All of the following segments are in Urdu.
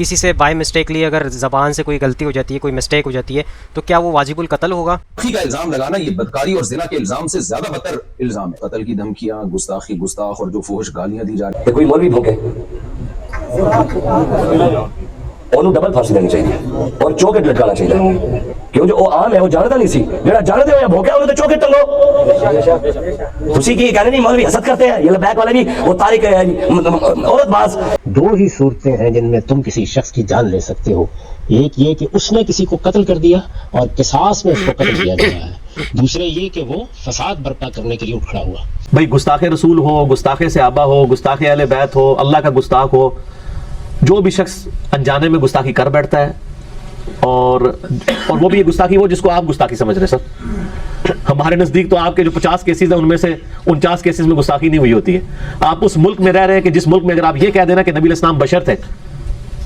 کسی سے بائی مسٹیکلی اگر زبان سے کوئی غلطی ہو جاتی ہے، کوئی مسٹیک ہو جاتی ہے، تو کیا وہ واجب القتل ہوگا؟ کا الزام لگانا یہ بدکاری اور زنا کے الزام سے زیادہ بدتر الزام ہے۔ قتل کی دھمکیاں، گستاخی، گستاخ اور جو فحش گالیاں دی جا رہی ہیں۔ کوئی مولوی بھوکے انہوں ڈبل پھانسی دینی چاہیے اور چوکٹ لٹکانا چاہیے، کیوں جو عام ہے وہ جانتا نہیں سی، جڑا جانتے ہو یا بھوکا انہوں تو چوکٹ ٹنگو۔ اسی کی کہنے نہیں مولوی حسد کرتے ہیں، یہ لبیک والے بھی وہ تاریخ عورت باز۔ دو ہی صورتیں ہیں جن میں تم کسی شخص کی جان لے سکتے ہو، ایک یہ کہ اس نے کسی کو قتل کر دیا اور قصاص میں اس کو قتل کیا گیا ہے، دوسرے یہ کہ وہ فساد برپا کرنے کے لیے اٹھ کھڑا ہوا۔ بھائی گستاخ رسول ہو، گستاخ صحابہ ہو، گستاخ اہل بیت ہو، اللہ کا گستاخ ہو، جو بھی شخص انجانے میں گستاخی کر بیٹھتا ہے اور وہ بھی یہ گستاخی ہو جس کو آپ گستاخی سمجھ رہے سر، ہمارے نزدیک تو آپ کے جو 50 کیسز ہیں ان میں سے 49 کیسز میں گستاخی نہیں ہوئی ہوتی ہے۔ آپ اس ملک میں رہ رہے ہیں کہ جس ملک میں اگر آپ یہ کہہ دینا کہ نبی علیہ السلام بشر تھے،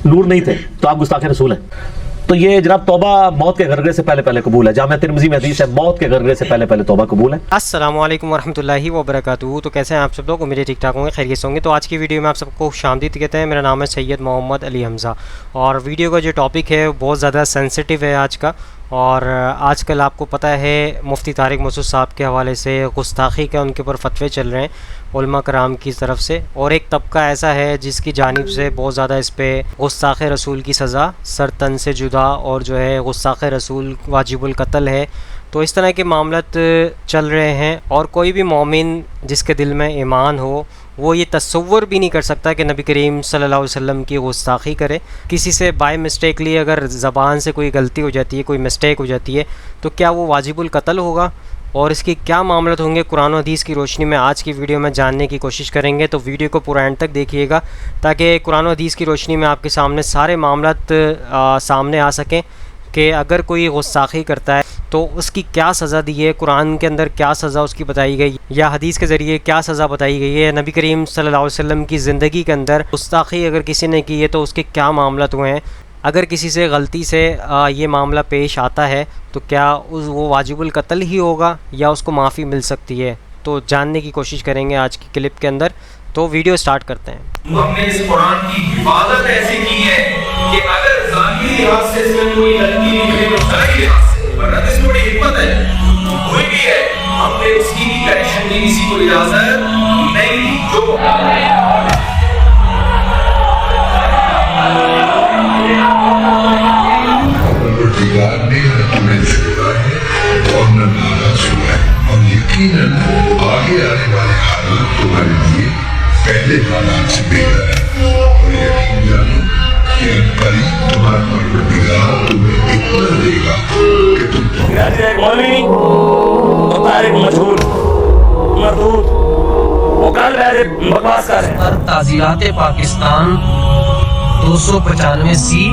نور نہیں تھے، تو آپ گستاخ رسول ہیں۔ تو یہ جناب توبہ موت کے غرغرے سے پہلے پہلے قبول ہے، جامعہ ترمذی میں حدیث ہے موت کے غرغرے سے پہلے پہلے توبہ قبول ہے۔ السلام علیکم ورحمۃ اللہ وبرکاتہ۔ تو کیسے ہیں آپ سب لوگ؟ امید ہے ٹھیک ٹھاک ہوں گے، خیریت سے ہوں گے۔ تو آج کی ویڈیو میں آپ سب کو خوش آمدید کہتے ہیں۔ میرا نام ہے سید محمد علی حمزہ، اور ویڈیو کا جو ٹاپک ہے وہ بہت زیادہ سینسٹیو ہے آج کا، اور آج کل آپ کو پتہ ہے مفتی طارق مسعود صاحب کے حوالے سے گستاخی کے ان کے اوپر فتوے چل رہے ہیں علماء کرام کی طرف سے، اور ایک طبقہ ایسا ہے جس کی جانب سے بہت زیادہ اس پہ گستاخ رسول کی سزا سر تن سے جدا، اور جو ہے گستاخ رسول واجب القتل ہے۔ تو اس طرح کے معاملات چل رہے ہیں، اور کوئی بھی مومن جس کے دل میں ایمان ہو وہ یہ تصور بھی نہیں کر سکتا کہ نبی کریم صلی اللہ علیہ وسلم کی گستاخی کرے۔ کسی سے بائی مسٹیکلی اگر زبان سے کوئی غلطی ہو جاتی ہے، کوئی مسٹیک ہو جاتی ہے، تو کیا وہ واجب القتل ہوگا، اور اس کی کیا معاملات ہوں گے قرآن و حدیث کی روشنی میں آج کی ویڈیو میں جاننے کی کوشش کریں گے۔ تو ویڈیو کو پورا اینڈ تک دیکھیے گا تاکہ قرآن و حدیث کی روشنی میں آپ کے سامنے سارے معاملات سامنے آ سکیں کہ اگر کوئی گستاخی کرتا ہے تو اس کی کیا سزا دی ہے، قرآن کے اندر کیا سزا اس کی بتائی گئی، یا حدیث کے ذریعے کیا سزا بتائی گئی ہے، نبی کریم صلی اللہ علیہ وسلم کی زندگی کے اندر گستاخی اگر کسی نے کی ہے تو اس کے کیا معاملات ہوئے ہیں، اگر کسی سے غلطی سے یہ معاملہ پیش آتا ہے تو کیا وہ واجب القتل ہی ہوگا یا اس کو معافی مل سکتی ہے۔ تو جاننے کی کوشش کریں گے آج کی کلپ کے اندر، تو ویڈیو سٹارٹ کرتے ہیں۔ ہم نے اس قرآن کی حفاظت ایسی کی ہے کہ اگر ظاہری لحاظ سے اس میں کوئی غلطی نکلے تو ظاہری لحاظ سے، ورنہ اس میں بڑی حکمت ہے، کوئی بھی ہے ہم نے اس کی بھی کریکشن کی کسی کو اجازت نہیں دی۔ جو پروردگار نے نہ تمہیں چھوڑا ہے اور نہ ناراض ہوا ہے، اور یقیناً آگے آنے والے حالات تمہارے لیے پہلے حالات سے بہتر ہے، اور یقین جانو کہ قریب تمہارا پروردگار تمہیں اتنا دے گا کہ تم ایک مولوی اور طارق مجہول مردود وہ کل ایسے بکواس کر رہے ہیں۔ تعزیرات پاکستان 295 سی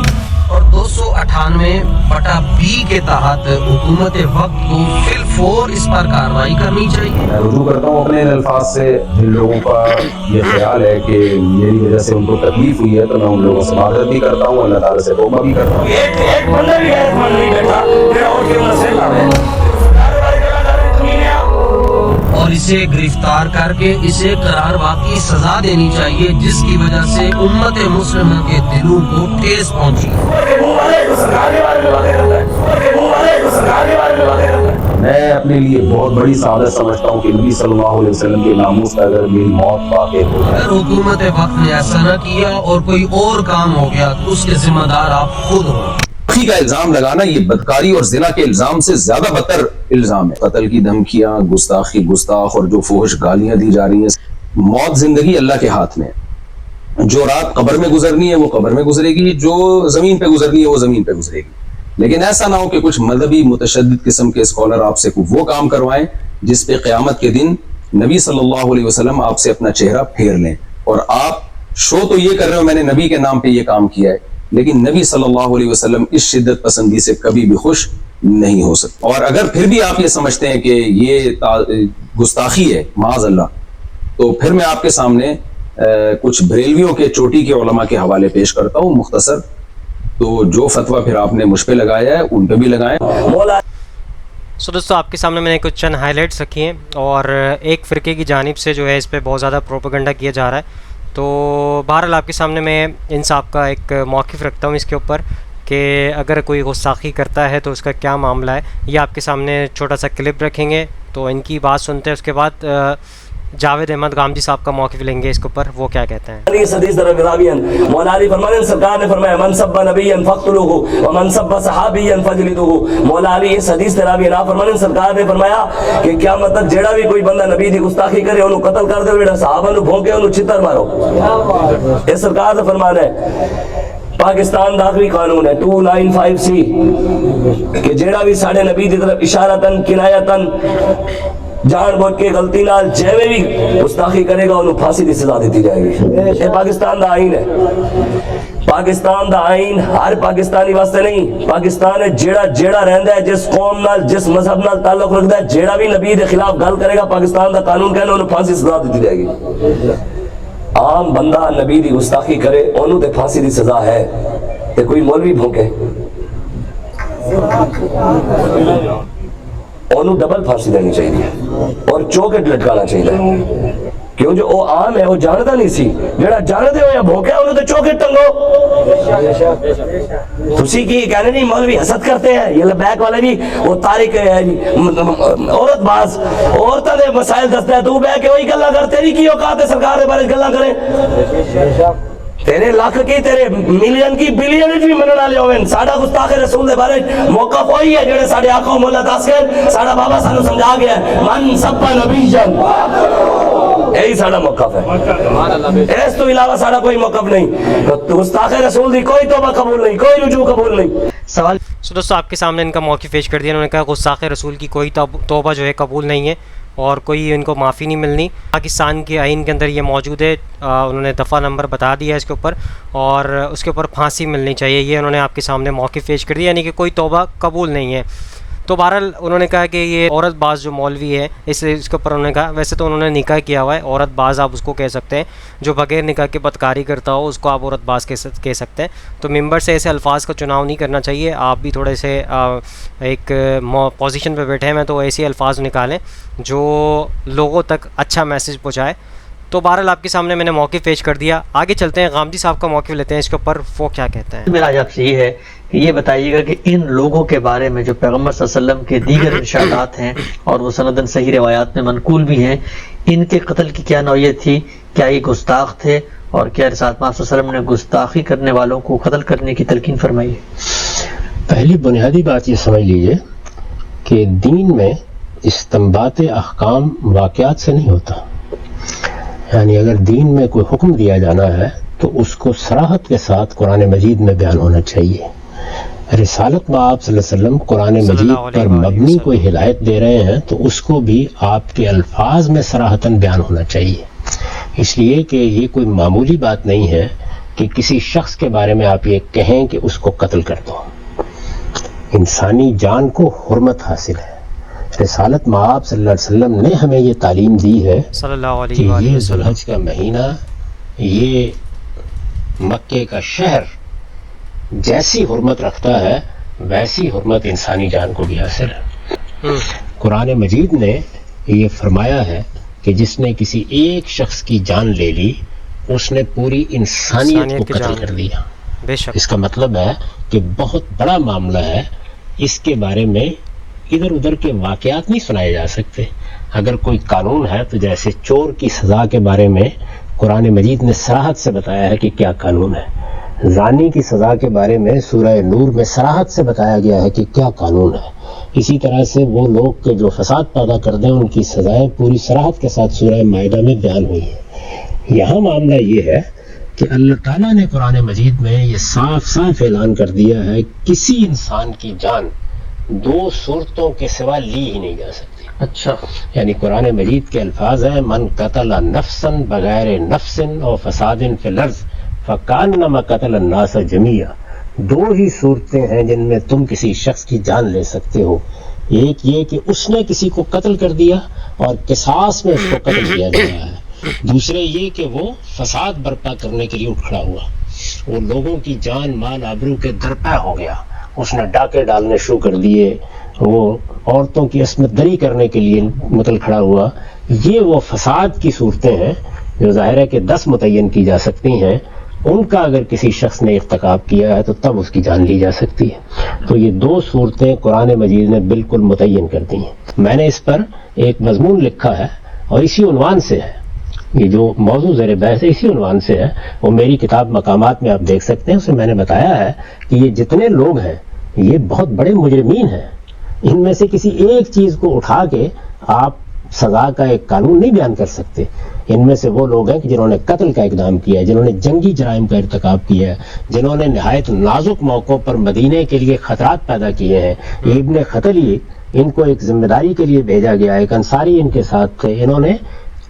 اور 298/B کے تحت حکومت وقت کو فی الفور اس پر کارروائی کرنی چاہیے۔ میں رجوع کرتا ہوں اپنے الفاظ سے، جن لوگوں کا یہ خیال ہے کہ میری وجہ سے ان کو تکلیف ہوئی ہے تو میں ان لوگوں سے معذرت بھی کرتا ہوں، اللہ تعالیٰ سے توبہ بھی کرتا ہوں۔ ایک بندہ بھی غیرت مند نہیں بیٹھا جو اور کے مسئلے کر رہے ہیں، اور اسے گرفتار کر کے اسے قرار واقعی سزا دینی چاہیے، جس کی وجہ سے امت مسلمہ کے دلوں کو ٹھیس پہنچی۔ میں اپنے لیے بہت بڑی سعادت سمجھتا ہوں کہ نبی صلی اللہ علیہ وسلم کے ناموس کا اگر میری موت واقع ہو جائے، اگر حکومت وقت نے ایسا نہ کیا اور کوئی اور کام ہو گیا تو اس کے ذمہ دار آپ خود ہوں۔ کا الزام لگانا یہ بدکاری اور زنا کے الزام سے زیادہ بدتر الزام ہے۔ قتل کی دھمکیاں، گستاخی، گستاخ اور جو فحش گالیاں دی جا رہی ہیں۔ موت زندگی اللہ کے ہاتھ میں ہے، جو رات قبر میں گزرنی ہے وہ قبر میں گزرے گی، جو زمین پہ گزرنی ہے وہ زمین پہ گزرے گی۔ لیکن ایسا نہ ہو کہ کچھ مذہبی متشدد قسم کے اسکالر آپ سے وہ کام کروائیں جس پہ قیامت کے دن نبی صلی اللہ علیہ وسلم آپ سے اپنا چہرہ پھیر لیں، اور آپ شو تو یہ کر رہے ہو میں نے نبی کے نام پہ یہ کام کیا ہے، لیکن نبی صلی اللہ علیہ وسلم اس شدت پسندی سے کبھی بھی خوش نہیں ہو سکتے۔ اور اگر پھر بھی آپ یہ سمجھتے ہیں کہ یہ گستاخی ہے معاذ اللہ، تو پھر میں آپ کے سامنے کچھ بریلویوں کے چوٹی کے علماء کے حوالے پیش کرتا ہوں مختصر، تو جو فتویٰ پھر آپ نے مجھ پہ لگایا ہے ان پہ بھی لگائیں۔ دوستو آپ کے سامنے میں نے کچھ چند ہائی لائٹس رکھی ہیں، اور ایک فرقے کی جانب سے جو ہے اس پہ بہت زیادہ پروپیگنڈا کیا جا رہا ہے۔ تو بہرحال آپ کے سامنے میں انصاف کا ایک موقف رکھتا ہوں اس کے اوپر کہ اگر کوئی گستاخی کرتا ہے تو اس کا کیا معاملہ ہے. یہ آپ کے سامنے چھوٹا سا کلپ رکھیں گے تو ان کی بات سنتے ہیں. اس کے بعد جاوید احمد غامدی صاحب کا موقف لیں گے اس کے اوپر, وہ کیا کہتے ہیں. اس حدیث در راویان مولا علی فرماتے سرکار نے فرمایا من سب نبیا فقتلوه ومن سب صحابیا فجلدوه. مولا علی اس حدیث در راویان آپ فرماتے سرکار نے فرمایا کہ قیامت تک جیڑا بھی کوئی بندہ نبی دی گستاخی کرے اونوں قتل کر دیو, جیڑا صحابہ نو بھونکے اونوں چھتر مارو. یہ سرکار کا فرمان ہے. پاکستان دا آخری قانون ہے 295C کہ جیڑا بھی ساڑھے نبی دی طرف اشارتاً کنایتاً جان بوجھ کے غلطی نال جیوے بھی گستاخی کرے گا انہوں پھانسی دی سزا دیتی جائے گی. یہ پاکستان دا آئین ہے. پاکستان دا آئین ہر پاکستانی واسطے نہیں. پاکستان ہے جیڑا رہندا ہے جس قوم نال جس مذہب نال تعلق رکھدا ہے, جیڑا بھی نبی دے خلاف گل کرے گا پاکستان دا قانون کہنا انہوں پھانسی سزا دیتی جائے گی. عام بندہ نبی دی گستاخی کرے انہوں تے پھانسی دی سزا ہے, تے کوئی مولوی بھونکے انہوں ڈبل پھانسی دینی چاہیے اور چوکٹ لٹکانا چاہیے. کیوں جو وہ عام ہے وہ جانتا نہیں سی, جڑا جانتے ہو یا بھونکے انہوں تے چوکٹ ٹنگو. تسی کی کہنے نہیں مولوی حسد کرتے ہیں, یہ لبیک والے بھی وہ تاریخ ہے جی عورت باز عورتوں دے مسائل دستا ہے, تو بہ کے وہی گلاں کر, تیری کی اوقات ہے سرکار دے بارے گلاں کریں. تیرے لاکھ کی تیرے ملین کی بلین بھی منن والے ہوئے. ساڈا گستاخ رسول دے بارے موقف وہی ہے جڑے ساڈے آقا مولا تاسکر ساڈا بابا سانو سمجھا گیا ہے من سب نبی جن, یہی ساڈا موقف ہے. اس تو علاوہ ساڈا کوئی موقف نہیں. گستاخ رسول دی کوئی توبہ قبول نہیں, کوئی رجوع قبول نہیں. سوال دوستو آپ کے سامنے ان کا موقف پیش کر دیا. انہوں نے کہا گستاخ رسول کی کوئی توبہ جو ہے قبول نہیں ہے اور کوئی ان کو معافی نہیں ملنی. پاکستان کے آئین کے اندر یہ موجود ہے, انہوں نے دفعہ نمبر بتا دیا ہے اس کے اوپر, اور اس کے اوپر پھانسی ملنی چاہیے. یہ انہوں نے آپ کے سامنے موقف پیش کر دیا, یعنی کہ کوئی توبہ قبول نہیں ہے. تو بہرحال انہوں نے کہا کہ یہ عورت باز جو مولوی ہے اس کے اوپر انہوں نے کہا, ویسے تو انہوں نے نکاح کیا ہوا ہے, عورت باز آپ اس کو کہہ سکتے ہیں, جو بغیر نکاح کے بدکاری کرتا ہو اس کو آپ عورت باز کہہ سکتے ہیں. تو ممبر سے ایسے الفاظ کا چناؤ نہیں کرنا چاہیے. آپ بھی تھوڑے سے ایک پوزیشن پہ بیٹھے ہیں تو ایسے الفاظ نکالیں جو لوگوں تک اچھا میسج پہنچائے. تو بہرحال آپ کے سامنے میں نے موقف پیش کر دیا. آگے چلتے ہیں, غامدی صاحب کا موقف لیتے ہیں اس کے اوپر, وہ کیا کہتے ہیں. میرا آج آپ سے یہ ہے کہ یہ بتائیے گا کہ ان لوگوں کے بارے میں جو پیغمبر صلی اللہ علیہ وسلم کے دیگر ارشادات ہیں اور وہ سندن صحیح روایات میں منقول بھی ہیں, ان کے قتل کی کیا نوعیت تھی, کیا یہ گستاخ تھے, اور کیا رسالت محمد صلی اللہ علیہ وسلم نے گستاخی کرنے والوں کو قتل کرنے کی تلقین فرمائی ہے. پہلی بنیادی بات یہ سمجھ لیجئے کہ دین میں استنباط احکام واقعات سے نہیں ہوتا. یعنی اگر دین میں کوئی حکم دیا جانا ہے تو اس کو صراحت کے ساتھ قرآن مجید میں بیان ہونا چاہیے. رسالت مآب صلی اللہ علیہ وسلم قرآن مجید پر مبنی کوئی ہدایت دے رہے ہیں تو اس کو بھی آپ کے الفاظ میں صراحتاً بیان ہونا چاہیے. اس لیے کہ یہ کوئی معمولی بات نہیں ہے کہ کسی شخص کے بارے میں آپ یہ کہیں کہ اس کو قتل کر دو. انسانی جان کو حرمت حاصل ہے. رسالت مآب صلی اللہ علیہ وسلم نے ہمیں یہ تعلیم دی ہے کہ یہ ذوالحج کا مہینہ, یہ مکے کا شہر جیسی حرمت رکھتا ہے ویسی حرمت انسانی جان کو بھی حاصل ہے. قرآن مجید نے یہ فرمایا ہے کہ جس نے کسی ایک شخص کی جان لے لی اس نے پوری انسانیت کو قتل کر دیا. اس کا مطلب ہے کہ بہت بڑا معاملہ ہے. اس کے بارے میں ادھر ادھر کے واقعات نہیں سنائے جا سکتے. اگر کوئی قانون ہے تو جیسے چور کی سزا کے بارے میں قرآن مجید نے صراحت سے بتایا ہے کہ کیا قانون ہے. زانی کی سزا کے بارے میں سورہ نور میں صراحت سے بتایا گیا ہے کہ کیا قانون ہے. اسی طرح سے وہ لوگ کے جو فساد پیدا کر دیں ان کی سزائیں پوری صراحت کے ساتھ سورہ مائدہ میں بیان ہوئی ہیں. یہاں معاملہ یہ ہے کہ اللہ تعالیٰ نے قرآن مجید میں یہ صاف صاف اعلان کر دیا ہے کسی انسان کی جان دو صورتوں کے سوا لی ہی نہیں جا سکتی. اچھا, یعنی قرآن مجید کے الفاظ ہیں من قتل نفسا بغیر نفس اور فساد فی الارض فکانما قتل الناس جمیعا. دو ہی صورتیں ہیں جن میں تم کسی شخص کی جان لے سکتے ہو. ایک یہ کہ اس نے کسی کو قتل کر دیا اور قصاص میں اس کو قتل کیا گیا ہے. دوسرے یہ کہ وہ فساد برپا کرنے کے لیے اٹھ کھڑا ہوا, وہ لوگوں کی جان مال آبرو کے درپے ہو گیا, اس نے ڈاکے ڈالنے شروع کر دیے, وہ عورتوں کی عصمت دری کرنے کے لیے نکل کھڑا ہوا. یہ وہ فساد کی صورتیں ہیں جو ظاہر ہے کہ 10 متعین کی جا سکتی ہیں، ان کا اگر کسی شخص نے ارتکاب کیا ہے تو تب اس کی جان لی جا سکتی ہے۔ تو یہ 2 صورتیں قرآن مجید نے بالکل متعین کر دی ہیں۔ میں نے اس پر ایک مضمون لکھا ہے اور اسی عنوان سے ہے، یہ جو موضوع زیر بحث ہے اسی عنوان سے ہے، وہ میری کتاب مقامات میں آپ دیکھ سکتے ہیں۔ اس میں نے بتایا ہے کہ یہ جتنے لوگ ہیں یہ بہت بڑے مجرمین ہیں، ان میں سے کسی ایک چیز کو اٹھا کے آپ سزا کا ایک قانون نہیں بیان کر سکتے۔ ان میں سے وہ لوگ ہیں کہ جنہوں نے قتل کا اقدام کیا ہے، جنہوں نے جنگی جرائم کا ارتکاب کیا ہے، جنہوں نے نہایت نازک موقعوں پر مدینے کے لیے خطرات پیدا کیے ہیں۔ یہ ابن خطلی، ان کو ایک ذمہ داری کے لیے بھیجا گیا، ایک انصاری ان کے ساتھ تھے، انہوں نے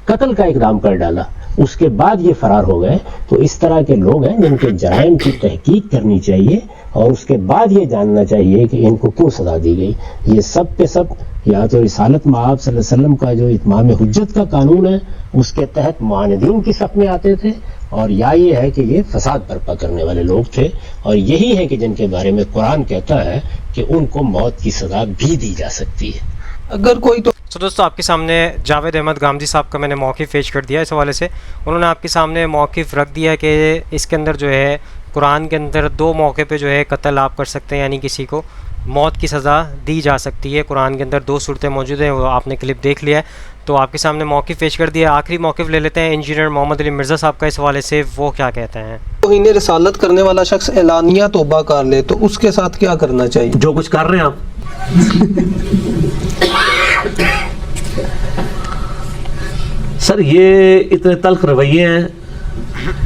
قتل کا اقدام کر ڈالا، اس کے بعد یہ فرار ہو گئے۔ تو اس طرح کے لوگ ہیں جن کے جرائم کی تحقیق کرنی چاہیے اور اس کے بعد یہ جاننا چاہیے کہ ان کو کیوں سزا دی گئی۔ یہ سب کے سب یا تو رسالت مآب صلی اللہ علیہ وسلم کا جو اتمام حجت کا قانون ہے اس کے تحت معاندین کی صف میں آتے تھے، اور یا یہ ہے کہ یہ فساد برپا کرنے والے لوگ تھے، اور یہی ہے کہ جن کے بارے میں قرآن کہتا ہے کہ ان کو موت کی سزا بھی دی جا سکتی ہے۔ اگر کوئی تو دوستو آپ کے سامنے جاوید احمد گامدی صاحب کا میں نے موقف پیش کر دیا۔ اس حوالے سے انہوں نے آپ کے سامنے موقف رکھ دیا کہ اس کے اندر جو ہے قرآن کے اندر 2 موقع پہ جو ہے قتل آپ کر سکتے ہیں، یعنی کسی کو موت کی سزا دی جا سکتی ہے۔ قرآن کے اندر 2 صورتیں موجود ہیں، وہ آپ نے کلپ دیکھ لیا ہے، تو آپ کے سامنے موقف پیش کر دیا۔ آخری موقف لے لیتے ہیں انجینئر محمد علی مرزا صاحب کا، اس حوالے سے وہ کیا کہتے ہیں۔ توہین رسالت کرنے والا شخص اعلانیہ توبہ کر لے تو اس کے ساتھ کیا کرنا چاہیے؟ جو کچھ کر رہے ہیں آپ سر، یہ اتنے تلخ رویے ہیں،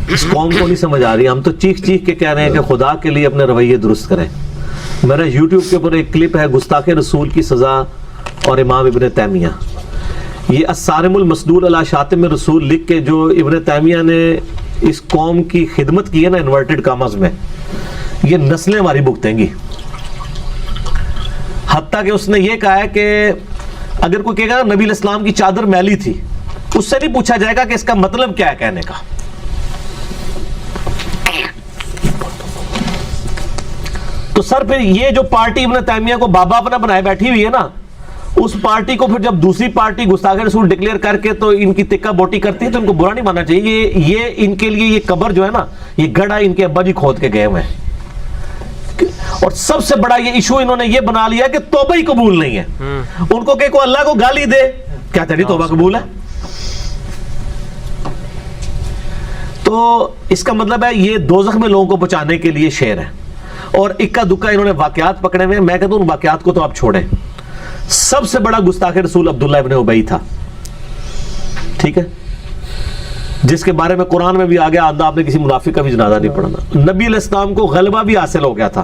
اس قوم کو نہیں سمجھ آ رہی۔ ہم تو چیخ چیخ کے کہہ رہے ہیں کہ خدا کے لیے اپنے رویے درست کریں۔ میرا یوٹیوب کے اوپر ایک کلپ ہے گستاخ رسول کی سزا اور امام ابن تیمیہ، یہ الصارم المسدول علی شاتم رسول لکھ کے جو ابن تیمیہ نے اس قوم کی خدمت کی ہے نا انورٹڈ کامز میں، یہ نسلیں ہماری بھگتیں گی۔ حتیٰ کہ اس نے یہ کہا ہے کہ اگر کوئی کہے گا نبی علیہ السلام کی چادر میلی تھی، اس سے نہیں پوچھا جائے گا کہ اس کا مطلب کیا ہے کہنے کا۔ تو سر پھر یہ جو پارٹی ابن تیمیہ کو بابا اپنا بنائے بیٹھی ہوئی ہے نا، اس پارٹی کو پھر جب دوسری پارٹی گستاخ رسول ڈکلیئر کر کے تو ان کی تکہ بوٹی کرتی ہے، تو ان کو برا نہیں ماننا چاہیے۔ یہ ان کے لیے یہ قبر جو ہے نا، یہ گڑھا ان کے ابا جی کھود کے گئے ہوئے ہیں۔ اور سب سے بڑا یہ ایشو انہوں نے یہ بنا لیا کہ توبہ ہی قبول نہیں ہے۔ ان کو کہ کوئی اللہ کو گالی دے، کیا تیری توبہ قبول ہے؟ تو اس کا مطلب ہے یہ دوزخ میں لوگوں کو بچانے کے لیے شعر ہے، اور اکا دکا انہوں نے واقعات پکڑے ہوئے ہیں۔ میں کہتا ہوں ان واقعات کو تو آپ چھوڑیں۔ سب سے بڑا گستاخ رسول عبداللہ ابن ابی تھا، ٹھیک ہے، جس کے بارے میں قرآن میں بھی آگے آدھا آپ نے کسی منافق کا بھی جنازہ نہیں پڑھنا۔ نبی علیہ السلام کو غلبہ بھی حاصل ہو گیا تھا،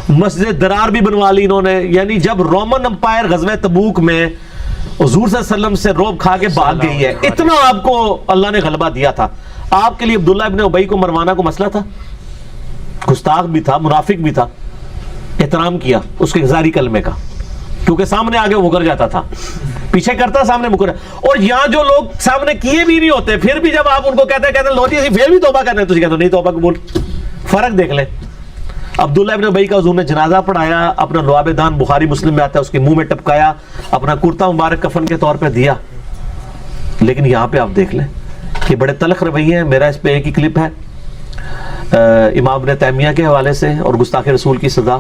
مسجد درار بھی بنوا لی انہوں نے۔ یعنی جب رومن امپائر غزوہ تبوک میں حضور صلی اللہ علیہ وسلم سے روب کھا کے بھاگ گئی ہے، اتنا آپ کو اللہ نے غلبہ دیا تھا، آپ کے لیے عبداللہ ابن ابی کو مروانا کو مسئلہ تھا؟ گستاخ بھی تھا، منافق بھی تھا، احترام کیا اس کے اظہاری کلمے کا، کیونکہ سامنے آگے مکر جاتا تھا، پیچھے کرتا سامنے مکر۔ اور یہاں جو لوگ سامنے کیے بھی نہیں ہوتے، پھر بھی جب آپ ان کو کہتے ہیں لو جی اسی پھر بھی توبہ کرنے ہیں، تو کہتے ہیں نہیں توبہ قبول۔ فرق دیکھ لیں۔ عبداللہ ابن ابی کا حضور نے جنازہ پڑھایا، اپنا لعاب دان بخاری مسلم میں آتا ہے، اس کے منہ میں ٹپکایا، اپنا کرتا مبارک کفن کے طور پہ دیا۔ لیکن یہاں پہ آپ دیکھ لیں کہ بڑے تلخ رویے ہیں۔ میرا اس پہ ایک ہی کلپ ہے امام ابن تیمیہ کے حوالے سے اور گستاخ رسول کی سزا۔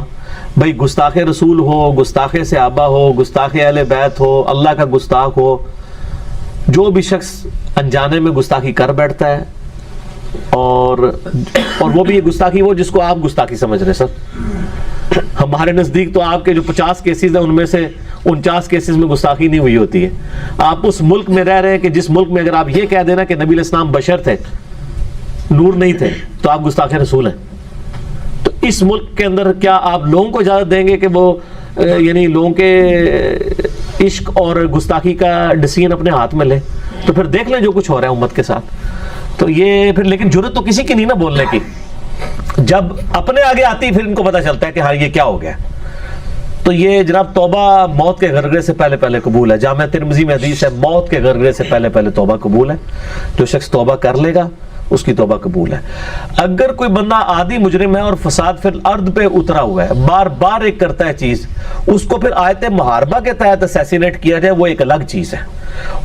بھائی گستاخ رسول ہو، گستاخ صحابہ ہو، گستاخ اہل بیت ہو، اللہ کا گستاخ ہو، جو بھی شخص انجانے میں گستاخی کر بیٹھتا ہے، اور وہ بھی یہ گستاخی وہ جس کو آپ گستاخی سمجھ رہے ہیں سر۔ ہمارے نزدیک تو آپ کے جو 50 کیسز ہیں ان میں سے 49 کیسز میں گستاخی نہیں ہوئی ہوتی ہے۔ آپ اس ملک میں رہ رہے ہیں کہ جس ملک میں اگر آپ یہ کہہ دینا کہ نبی علیہ السلام بشر تھے، نور نہیں تھے، تو آپ گستاخ رسول ہیں۔ تو اس ملک کے اندر کیا آپ لوگوں کو اجازت دیں گے کہ وہ یعنی لوگوں کے عشق اور گستاخی کا ڈسیزن اپنے ہاتھ میں لیں؟ تو پھر دیکھ لیں جو کچھ ہو رہا ہے امت کے ساتھ۔ تو یہ پھر لیکن جرت تو کسی کی نہیں نا بولنے کی، جب اپنے آگے آتی پھر ان کو پتہ چلتا ہے کہ ہاں یہ کیا ہو گیا۔ تو یہ جناب توبہ موت کے غرغرے سے پہلے پہلے قبول ہے۔ جامعہ ترمذی میں حدیث ہے موت کے غرغرے سے پہلے پہلے توبہ قبول ہے۔ جو شخص توبہ کر لے گا اس کی توبہ قبول ہے. اگر کوئی بندہ عادی مجرم ہے اور فساد فی الارض پہ اترا ہوا ہے, بار بار ایک کرتا ہے چیز, اس کو پھر آیت محاربہ کے تحت اسیسینیٹ کیا جائے, وہ ایک الگ چیز ہے.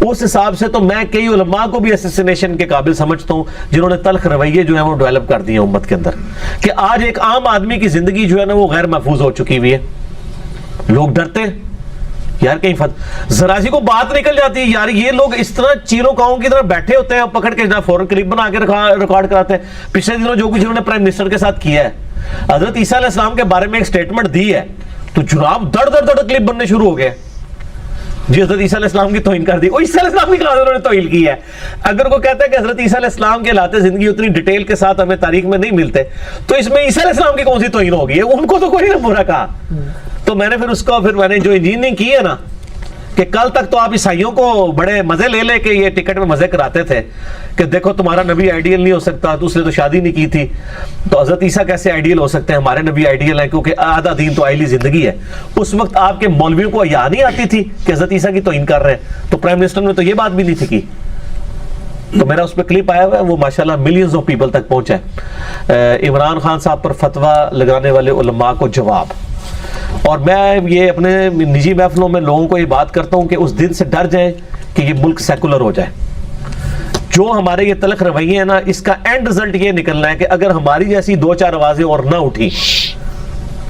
اس حساب سے تو میں کئی علماء کو بھی اسیسینیشن کے قابل سمجھتا ہوں جنہوں نے تلخ رویے جو ہیں وہ ڈیولپ کر دیے امت کے اندر, کہ آج ایک عام آدمی کی زندگی جو ہے نا وہ غیر محفوظ ہو چکی ہوئی ہے. لوگ ڈرتے ہیں یار کہیں ذرا سی کو بات نکل جاتی ہے, یار یہ لوگ اس طرح چیروں کاؤں کی طرح بیٹھے ہوتے ہیں, پکڑ کے فوراً کلپ بنا کے ریکارڈ کراتے ہیں. پچھلے دنوں جو کچھ انہوں نے پرائم منسٹر کے ساتھ کیا ہے, حضرت عیسیٰ علیہ السلام کے بارے میں ایک سٹیٹمنٹ دی ہے, تو جناب دڑ دڑ دڑ کلپ بننے شروع ہو گئے جی حضرت عیسیٰ علیہ السلام کی توہین کر دی. وہ عیسیٰ علیہ السلام کی انہوں نے توہین کی ہے. اگر کوئی کہتا ہے کہ حضرت عیسیٰ علیہ السلام کے حالات زندگی اتنی ڈیٹیل کے ساتھ ہمیں تاریخ میں نہیں ملتے, تو اس میں عیسیٰ علیہ السلام کی کون سی توہین ہوگی؟ ان کو تو کوئی نہ برا کہا. تو میں نے پھر میں نے جو انجینئرنگ کی ہے نا, کہ کل تک تو آپ عیسائیوں کو بڑے مزے لے لے کے یہ ٹکٹ میں مزے کراتے تھے کہ دیکھو تمہارا نبی آئیڈیل نہیں ہو سکتا, تو اس نے تو شادی نہیں کی تھی, تو حضرت عیسیٰ کیسے آئیڈیل ہو سکتے ہیں؟ ہمارے نبی آئیڈیل ہیں کیونکہ آدھا دین تو آئلی زندگی ہے. اس وقت آپ کے مولویوں کو یاد نہیں آتی تھی کہ حضرت عیسیٰ کی توہین کر رہے ہیں, تو پرائم منسٹر نے تو یہ بات بھی نہیں تھی کی. تو میرا اس پہ کلپ آیا ہوا ہے, وہ ماشاءاللہ ملینز آف پیپل تک پہنچا ہے. عمران خان صاحب پر فتویٰ لگانے والے علماء کو جواب. اور میں یہ اپنے نجی محفلوں میں لوگوں کو یہ بات کرتا ہوں کہ اس دن سے ڈر جائیں کہ یہ ملک سیکولر ہو جائے. جو ہمارے یہ تلخ رویے ہیں نا, اس کا اینڈ رزلٹ یہ نکلنا ہے کہ اگر ہماری جیسی 2-4 آوازیں اور نہ اٹھی,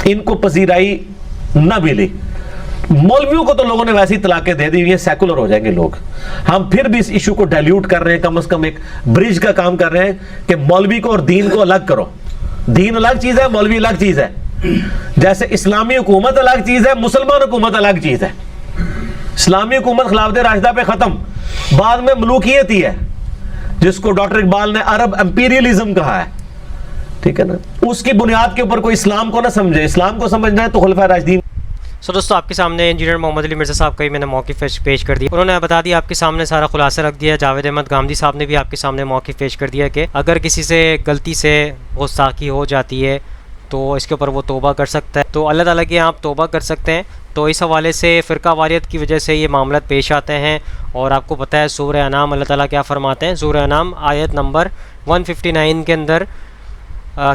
ان کو پذیرائی نہ ملی, مولویوں کو تو لوگوں نے ویسی طلاقیں دے دی, یہ سیکولر ہو جائیں گے لوگ. ہم پھر بھی اس ایشو کو ڈائلیوٹ کر رہے ہیں, کم از کم ایک برج کا کام کر رہے ہیں کہ مولوی کو اور دین کو الگ کرو. دین الگ چیز ہے, مولوی الگ چیز ہے. جیسے اسلامی حکومت الگ چیز ہے, مسلمان حکومت الگ چیز ہے. اسلامی حکومت خلافت راشدہ پہ ختم, بعد میں ملوکیت ہی ہے, جس کو ڈاکٹر اقبال نے عرب امپیریلزم کہا ہے. ٹھیک ہے نا, اس کی بنیاد کے اوپر کوئی اسلام کو نہ سمجھے. اسلام کو سمجھنا ہے تو خلفائے راشدین. دوستوں آپ کے سامنے انجینئر محمد علی مرزا صاحب کا ہی میں نے موقف پیش کر دیا. انہوں نے بتا دیا آپ کے سامنے, سارا خلاصہ رکھ دیا. جاوید احمد گامدی صاحب نے بھی آپ کے سامنے موقف پیش کر دیا کہ اگر کسی سے غلطی سے گستاخی ہو جاتی ہے تو اس کے اوپر وہ توبہ کر سکتا ہے, تو اللہ تعالیٰ کے آپ توبہ کر سکتے ہیں. تو اس حوالے سے فرقہ واریت کی وجہ سے یہ معاملات پیش آتے ہیں. اور آپ کو پتہ ہے سورہ انعام اللہ تعالیٰ کیا فرماتے ہیں, سورہ انعام آیت نمبر 159 کے اندر,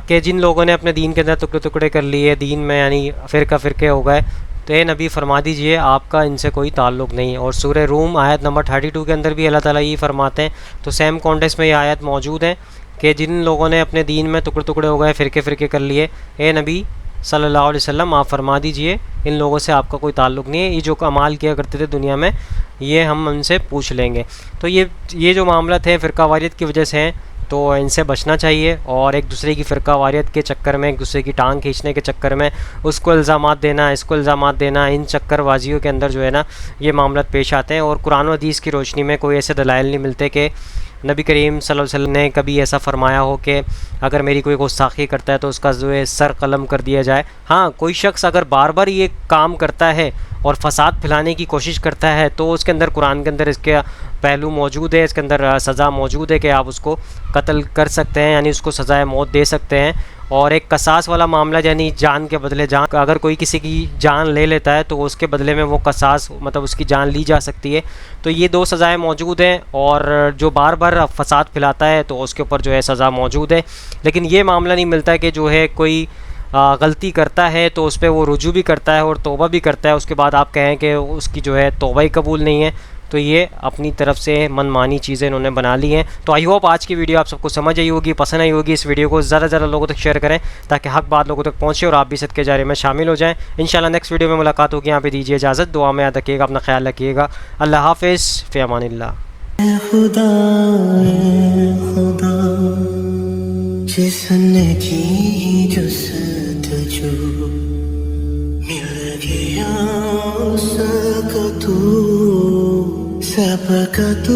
کہ جن لوگوں نے اپنے دین کے اندر ٹکڑے کر لیے, دین میں یعنی فرقے ہو گئے, تو اے نبی فرما دیجئے آپ کا ان سے کوئی تعلق نہیں. اور سورہ روم آیت نمبر 32 کے اندر بھی اللہ تعالیٰ یہ فرماتے ہیں. تو سیم کانٹیکسٹ میں یہ آیت موجود ہے کہ جن لوگوں نے اپنے دین میں ٹکڑے ہو گئے, فرقے کر لیے, اے نبی صلی اللہ علیہ وسلم آپ فرما دیجئے ان لوگوں سے آپ کا کوئی تعلق نہیں ہے. یہ جو اعمال کیا کرتے تھے دنیا میں, یہ ہم ان سے پوچھ لیں گے. تو یہ جو معاملات ہیں فرقہ واریت کی وجہ سے ہیں, تو ان سے بچنا چاہیے. اور ایک دوسرے کی فرقہ واریت کے چکر میں, ایک دوسرے کی ٹانگ کھینچنے کے چکر میں اس کو الزامات دینا, اس کو الزامات دینا, ان چکر بازیوں کے اندر جو ہے نا یہ معاملات پیش آتے ہیں. اور قرآن و حدیث کی روشنی میں کوئی ایسے دلائل نہیں ملتے کہ نبی کریم صلی اللہ علیہ وسلم نے کبھی ایسا فرمایا ہو کہ اگر میری کوئی گستاخی کرتا ہے تو اس کا جو ہے سر قلم کر دیا جائے. ہاں کوئی شخص اگر بار بار یہ کام کرتا ہے اور فساد پھیلانے کی کوشش کرتا ہے, تو اس کے اندر قرآن کے اندر اس کے پہلو موجود ہے, اس کے اندر سزا موجود ہے کہ آپ اس کو قتل کر سکتے ہیں, یعنی اس کو سزائے موت دے سکتے ہیں. اور ایک قصاص والا معاملہ, یعنی جان کے بدلے جان, اگر کوئی کسی کی جان لے لیتا ہے تو اس کے بدلے میں وہ قصاص مطلب اس کی جان لی جا سکتی ہے. تو یہ 2 سزائیں موجود ہیں. اور جو بار بار فساد پھیلاتا ہے تو اس کے اوپر جو ہے سزا موجود ہے. لیکن یہ معاملہ نہیں ملتا کہ جو ہے کوئی غلطی کرتا ہے تو اس پہ وہ رجوع بھی کرتا ہے اور توبہ بھی کرتا ہے, اس کے بعد آپ کہیں کہ اس کی جو ہے توبہ ہی قبول نہیں ہے. تو یہ اپنی طرف سے من مانی چیزیں انہوں نے بنا لی ہیں. تو آئی ہوپ آج کی ویڈیو آپ سب کو سمجھ آئی ہوگی, پسند آئی ہوگی. اس ویڈیو کو زیادہ سے زیادہ لوگوں تک شیئر کریں تاکہ حق بات لوگوں تک پہنچے اور آپ بھی صدقے جاریہ میں شامل ہو جائیں. انشاءاللہ نیکسٹ ویڈیو میں ملاقات ہوگی. یہاں پہ دیجیے اجازت, دعا میں یاد رکھیے گا, اپنا خیال رکھیے گا. اللہ حافظ, فی امان اللہ. خدا جس نے کی جستجو مل گیا اس کا تو سب کا تو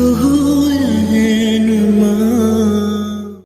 رہنما.